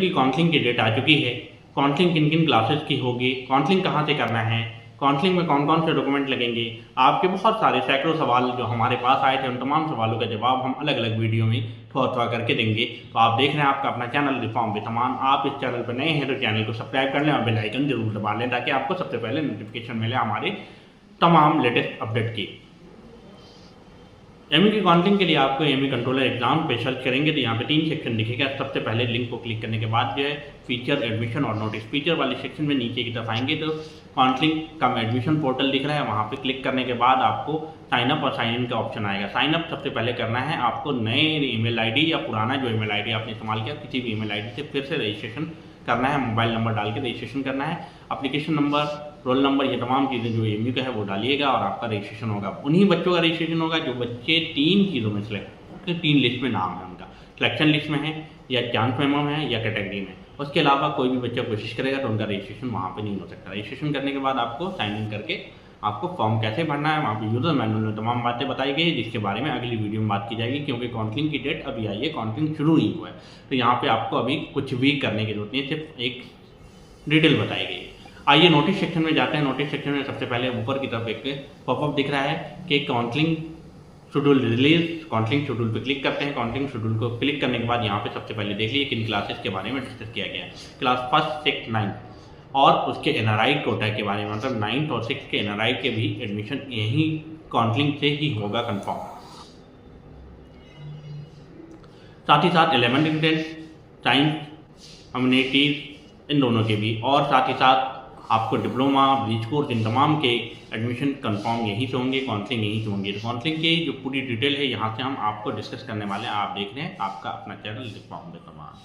की काउंसलिंग की डेट आ चुकी है। काउंसलिंग किन किन क्लासेस की होगी, काउंसलिंग कहाँ से करना है, काउंसलिंग में कौन कौन से डॉक्यूमेंट लगेंगे, आपके बहुत सारे सैकड़ों सवाल जो हमारे पास आए थे उन तमाम सवालों का जवाब हम अलग अलग वीडियो में थोड़ा थोड़ा करके देंगे। तो आप देख रहे हैं आपका अपना चैनल रिफॉर्म विद अमान। आप इस चैनल पर नए हैं तो चैनल को सब्सक्राइब कर लें और बेल आइकन जरूर दबा लें ताकि आपको सबसे पहले नोटिफिकेशन मिले हमारे तमाम लेटेस्ट अपडेट की। एमई की काउंसलिंग के लिए आपको एमई कंट्रोलर एग्जाम पे सर्च करेंगे तो यहाँ पे 3 सेक्शन दिखेगा। सबसे पहले लिंक को क्लिक करने के बाद जो है फीचर, एडमिशन और नोटिस, फीचर वाले सेक्शन में नीचे की तरफ आएंगे तो काउंसलिंग कम एडमिशन पोर्टल दिख रहा है, वहाँ पे क्लिक करने के बाद आपको साइन अप और साइन इन का ऑप्शन आएगा। साइन अप सबसे पहले करना है आपको नए ईमेल आईडी या पुराना जो ईमेल आईडी आपने इस्तेमाल किया किसी भी ईमेल आईडी से फिर से रजिस्ट्रेशन करना है। मोबाइल नंबर डाल के रजिस्ट्रेशन करना है। एप्लीकेशन नंबर, रोल नंबर, ये तमाम चीज़ें जो एमयू का है वो डालिएगा और आपका रजिस्ट्रेशन होगा। उन्हीं बच्चों का रजिस्ट्रेशन होगा जो बच्चे 3 चीज़ों में सिलेक्ट, 3 लिस्ट में नाम है उनका, सिलेक्शन लिस्ट में है या चांस मेमो है या कैटेगरी में। उसके अलावा कोई भी बच्चा कोशिश करेगा तो उनका रजिस्ट्रेशन वहाँ पे नहीं हो सकता। रजिस्ट्रेशन करने के बाद आपको साइन इन करके आपको फॉर्म कैसे भरना है, वहाँ पे यूज़र मैनुअल में तमाम बातें बताई गई है जिसके बारे में अगली वीडियो में बात की जाएगी क्योंकि काउंसलिंग की डेट अभी आई है, काउंसलिंग शुरू नहीं हुआ है। तो यहाँ पे आपको अभी कुछ भी करने की जरूरत नहीं है, सिर्फ एक डिटेल बताई गई है। आइए नोटिस सेक्शन में जाते हैं। नोटिस सेक्शन में सबसे पहले ऊपर की तरफ एक पॉपअप दिख रहा है कि counselling schedule release. Counselling schedule पे क्लिक करते हैं। काउंसलिंग शेड्यूल को क्लिक करने के बाद यहाँ पे सबसे पहले देख लीजिए किन क्लासेस के बारे में डिस्कस किया गया है। क्लास 1st, 6th, 9th और उसके एनआरआई कोटा के बारे में, मतलब 9th और 6th के एनआरआई के भी एडमिशन यही काउंसलिंग से ही होगा कंफर्म। साथ ही साथ 11th and 10th science, humanities इन दोनों के भी, और साथ ही साथ आपको डिप्लोमा, ब्रिज कोर्स, इन तमाम के एडमिशन कंफर्म यहीं से होंगे, काउंसलिंग यहीं से होंगे। तो काउंसलिंग की जो पूरी डिटेल है यहाँ से हम आपको डिस्कस करने वाले हैं। आप देख रहे हैं आपका अपना channel reform with Aman.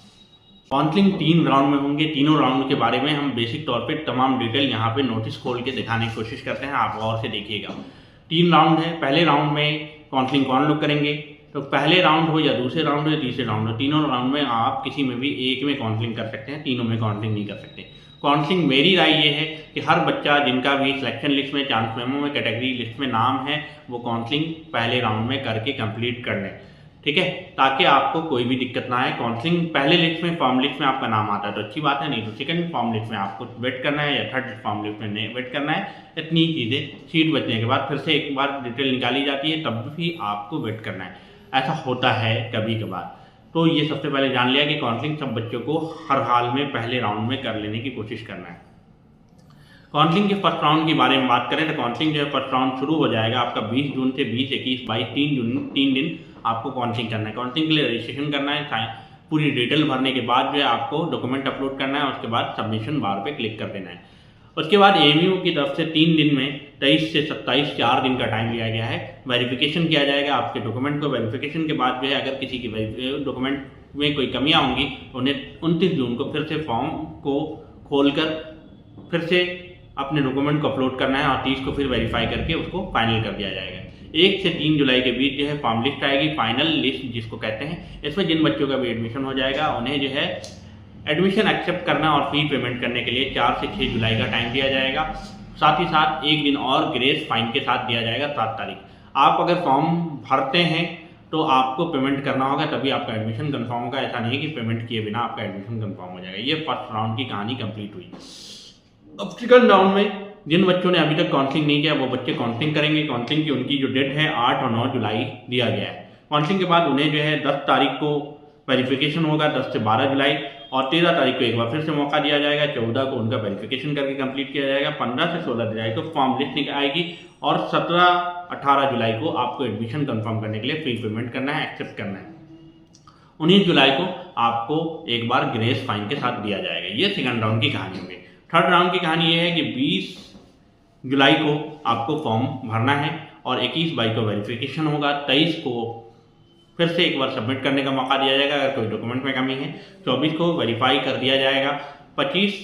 Counselling 3 round में होंगे। तीनों राउंड के बारे में हम बेसिक तौर पे तमाम डिटेल यहाँ पे नोटिस खोल के दिखाने की कोशिश करते हैं, आप गौर से देखिएगा। 3 राउंड है। पहले राउंड में काउंसलिंग कौन लोग करेंगे, तो पहले राउंड हो या दूसरे राउंड हो या तीसरे राउंड हो, तीनों राउंड में आप किसी में भी एक में काउंसलिंग कर सकते हैं, तीनों में काउंसलिंग नहीं कर सकते। काउंसलिंग मेरी राय ये है कि हर बच्चा जिनका भी सिलेक्शन लिस्ट में, चांस मेमो में, कैटेगरी लिस्ट में नाम है वो काउंसलिंग पहले राउंड में करके कंप्लीट कर लें, ठीक है, ताकि आपको कोई भी दिक्कत ना आए। काउंसलिंग पहले लिस्ट में, फॉर्म लिस्ट में आपका नाम आता है तो अच्छी बात है, नहीं तो सेकंड फॉर्म लिस्ट में आपको वेट करना है या थर्ड फॉर्म लिस्ट में वेट करना है। इतनी चीज़ें, सीट बचने के बाद फिर से एक बार डिटेल निकाली जाती है तब भी आपको वेट करना है, ऐसा होता है कभी कभार। तो ये सबसे पहले जान लिया कि काउंसलिंग सब बच्चों को हर हाल में पहले राउंड में कर लेने की कोशिश करना है। काउंसलिंग के फर्स्ट राउंड के बारे में बात करें तो काउंसलिंग जो है फर्स्ट राउंड शुरू हो जाएगा आपका 20 जून से। 20, 21, 22, 3 दिन आपको काउंसलिंग करना है। काउंसलिंग के लिए रजिस्ट्रेशन करना है, पूरी डिटेल भरने के बाद जो है आपको डॉक्यूमेंट अपलोड करना है, उसके बाद सबमिशन बार पे क्लिक कर देना है। उसके बाद एमयू की तरफ से 3 दिन में 23 से 27, 4 दिन का टाइम लिया गया है। वेरिफिकेशन किया जाएगा आपके डॉक्यूमेंट को। वेरिफिकेशन के बाद जो है अगर किसी की डॉक्यूमेंट में कोई कमियां होंगी तो उन्हें 29 जून को फिर से फॉर्म को खोलकर फिर से अपने डॉक्यूमेंट को अपलोड करना है और 30 को फिर वेरीफाई करके उसको फाइनल कर दिया जाएगा। 1 से 3 जुलाई के बीच जो है फॉर्म लिस्ट आएगी, फाइनल लिस्ट जिसको कहते हैं। इसमें जिन बच्चों का भी एडमिशन हो जाएगा उन्हें जो है एडमिशन एक्सेप्ट करना और फी पेमेंट करने के लिए 4 से 6 जुलाई का टाइम दिया जाएगा। साथ ही साथ 1 दिन और ग्रेस फाइन के साथ दिया जाएगा, 7 तारीख। आप अगर फॉर्म भरते हैं तो आपको पेमेंट करना होगा तभी आपका एडमिशन कंफर्म होगा। ऐसा नहीं है कि पेमेंट किए बिना आपका एडमिशन कंफर्म हो जाएगा। ये फर्स्ट राउंड की कहानी कंप्लीट हुई। अब सेकंड राउंड में जिन बच्चों ने अभी तक काउंसलिंग नहीं किया वो बच्चे काउंसलिंग करेंगे। काउंसलिंग की उनकी जो डेट है 8 और 9 जुलाई दिया गया है। काउंसलिंग के बाद उन्हें जो है 10 तारीख को वेरिफिकेशन होगा, 10 से 12 जुलाई, और 13 तारीख को एक बार फिर से मौका दिया जाएगा। 14 को उनका वेरिफिकेशन करके कंप्लीट किया जाएगा। 15 से 16 जुलाई को फॉर्म लिस्ट निकल आएगी और 17-18 जुलाई को आपको एडमिशन कंफर्म करने के लिए फी पेमेंट करना है, एक्सेप्ट करना है। 19 जुलाई को आपको एक बार ग्रेस फाइन के साथ दिया जाएगा। ये सेकंड राउंड की कहानी होगी। थर्ड राउंड की कहानी ये है कि 20 जुलाई को आपको फॉर्म भरना है और 21-22 को वेरिफिकेशन होगा। 23 को फिर से एक बार सबमिट करने का मौका दिया जाएगा अगर कोई डॉक्यूमेंट में कमी है। 24 को वेरीफाई कर दिया जाएगा। 25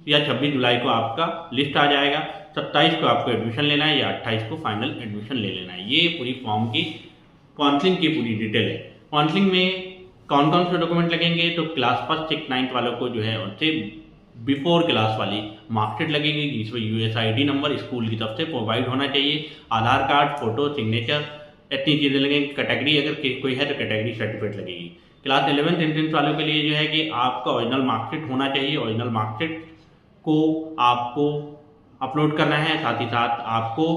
या 26 जुलाई को आपका लिस्ट आ जाएगा। 27 को आपको एडमिशन लेना है या 28 को फाइनल एडमिशन ले लेना है। ये पूरी फॉर्म की काउंसलिंग की पूरी डिटेल है। काउंसलिंग में कौन कौन से डॉक्यूमेंट लगेंगे तो क्लास 1st, 6th, 9th वालों को जो है उनसे बिफोर क्लास वाली मार्कशीट लगेगी जिसमें यूएसआईडी नंबर स्कूल की तरफ से प्रोवाइड होना चाहिए, आधार कार्ड, फोटो, सिग्नेचर, इतनी चीज़ें लगेंगी। कैटेगरी अगर कोई है तो कैटेगरी सर्टिफिकेट लगेगी। क्लास 11th एंट्रेंस वालों के लिए जो है कि आपका ओरिजिनल मार्कशीट होना चाहिए। ओरिजिनल मार्कशीट को आपको अपलोड करना है, साथ ही साथ आपको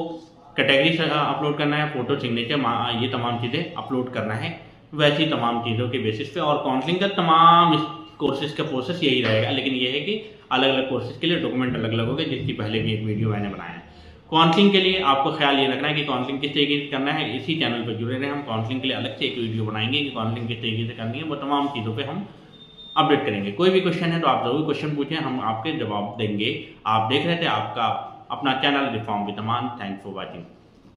कैटेगरी अपलोड करना है, फ़ोटो, सिग्नेचर, ये तमाम चीज़ें अपलोड करना है वैसी तमाम चीज़ों के बेसिस पे। और काउंसलिंग का तमाम इस कोर्सेज़ का प्रोसेस यही रहेगा, लेकिन ये है कि अलग अलग कोर्सेज़ के लिए डॉक्यूमेंट अलग अलग होंगे, जिसकी पहले भी एक वीडियो मैंने बनाया है। काउंसलिंग के लिए आपको ख्याल ये रखना है कि काउंसलिंग किस तरीके से करना है। इसी चैनल पर जुड़े रहें, हम काउंसलिंग के लिए अलग से एक वीडियो बनाएंगे कि काउंसलिंग किस तरीके से करनी है, वो तमाम चीज़ों पे हम अपडेट करेंगे। कोई भी क्वेश्चन है तो आप ज़रूर क्वेश्चन पूछें, हम आपके जवाब देंगे। आप देख रहे थे आपका अपना channel reform with Aman. Thanks for watching.